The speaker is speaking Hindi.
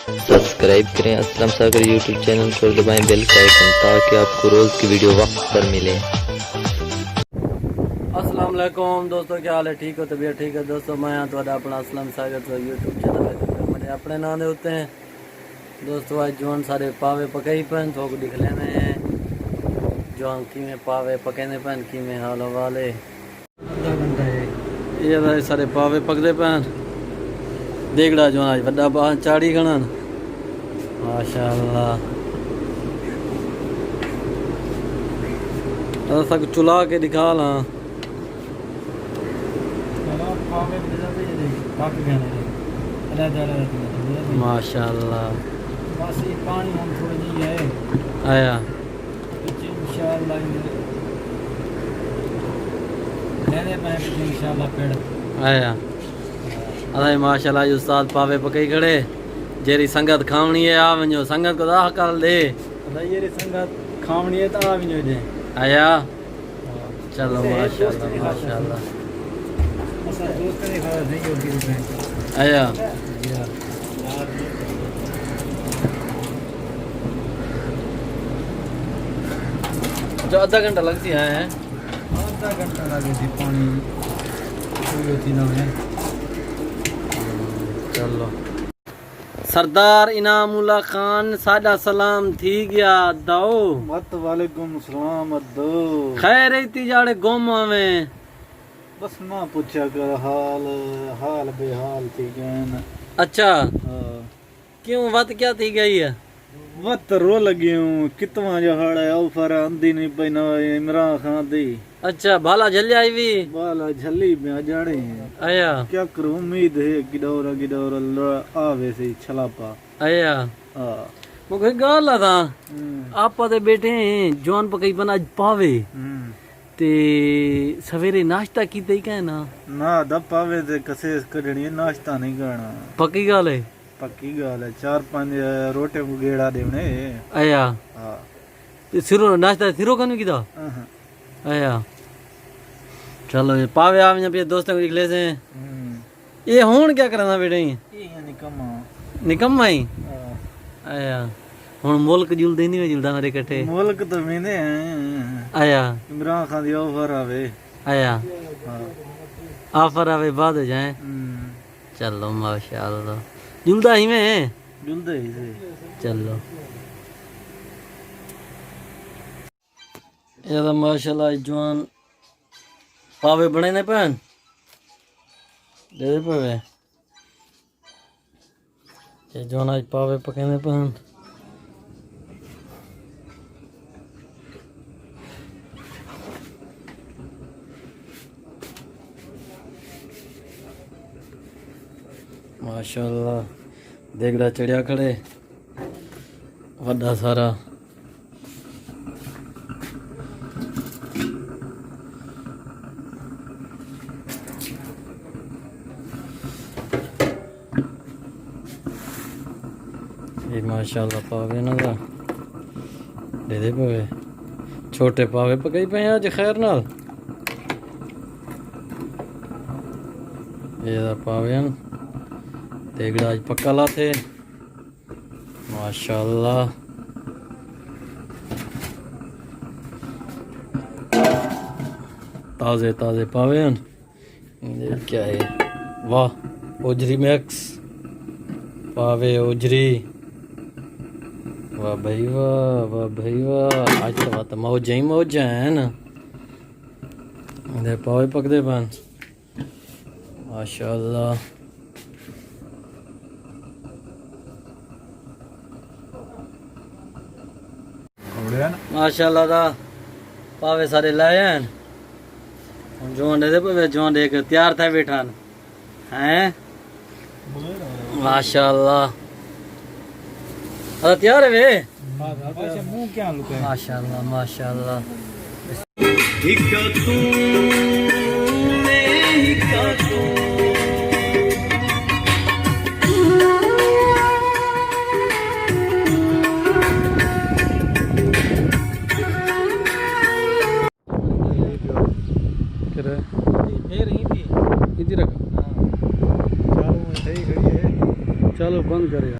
सब्सक्राइब करें असलम सागर यूट्यूब चैनल को, दबाएं बेल का आइकन ताकि आपको रोज़ की वीडियो वक्त पर मिले। अस्सलाम वालेकुम दोस्तों, क्या हाल है? ठीक हो? तबीयत ठीक है दोस्तों? मैं हाँ थोड़ा अपना असलम सागर तो यूट्यूब चैनल मैंने अपने नाम दे होते हैं दोस्तों। आज जवान सारे पावे पकाई पैन थोक दिख लेने हैं जवान की में पावे पकाने पैन की में हाल वाले आधा घंटा है ये सारे पावे पकते पैन देखड़ा जवान आज वड्डा बाहर चाड़ी गणन माशाअल्लाह सब चुला के दिखा ला माशाअल्लाह। बस ये पानी हम थोड़ी जी है आया इंशाल्लाह लेने मैं इंशाल्लाह पेड़ आया अरे माशाअल्लाह उस्ताद पावे पकई खड़े जेरी संगत खावणी है आ वञो संगत को दाह कर दे ये रे संगत खावणी है तो आ वञो जे आया चलो माशाअल्लाह माशाअल्लाह असा दोस्त ने खा नहीं होगी रुपए आया जो आधा घंटा लगती है आधा घंटा लगे थी पानी होती ना है। चलो सरदार इनामुल्ला खान सादा सलाम थी गया दाओ मत वालेकुम सलाम दो खैर इती जाड़े गोमा में बस मां पूछा कर हाल हाल बेहाल थी गए अच्छा क्यों बात क्या थी गई है वत रो लगी हूँ कितना जहाड़ है ऑफर आंदी नहीं पई ना इमरान खान दी अच्छा भाला झल्ली आई भी बाला झली में जाने आया क्या करूं उम्मीद है गिडौरा आवे से छलापा आया हां मुझे गाल था आप ते बैठे हैं जवान पकई बना पावे ते सवेरे नाश्ता की तई कहना ना दब पावे ते कसे कढणी नाश्ता नहीं करना पक्की गाल है पक्की गाल है 4-5 रोटे को गेड़ा देवने आया हां ते सिरो नाश्ता सिरो कनु कीदा आया चलो ये पावे आ पे दोस्तों को निकले से ये हुन क्या करना बेटे ये निकम्मा निकम्मा ही आया हुन मुल्क जुलदे नहीं जुलदा मेरे कटे मुल्क तो मैंने आया इमरान खान दी ऑफर आवे आया हां ऑफर आवे बाद हो जाए चलो माशाअल्लाह जुलदा ही में जुलदे ही से चलो ये तो माशाल्लाह जवान पावे बने ने पैन दे पावे ये जवान आज पावे पकाने पैन माशाअल्लाह देखड़ा चढ़िया खड़े वड्डा सारा ये माशाअल्लाह पावे ना दा दे पावे छोटे पावे पकई पे आज खैर नाल ये दा पावे देखड़ा आज पक्का ला थे माशाअल्लाह ताजे ताजे पावे ये क्या है वाह उजरी मैक्स पावे उजरी वाह भाई वाह आज तो बात मौज ही मौज है ना इधर पावे पकदे पान माशाअल्लाह माशाअल्लाह दा पावे सारे लाए हैं जोन दे पे जोन देख तैयार था बैठा हैं माशाअल्लाह अरे तैयार है वे मुंह क्या लुका माशाअल्लाह माशाअल्लाह चलो बंद करे।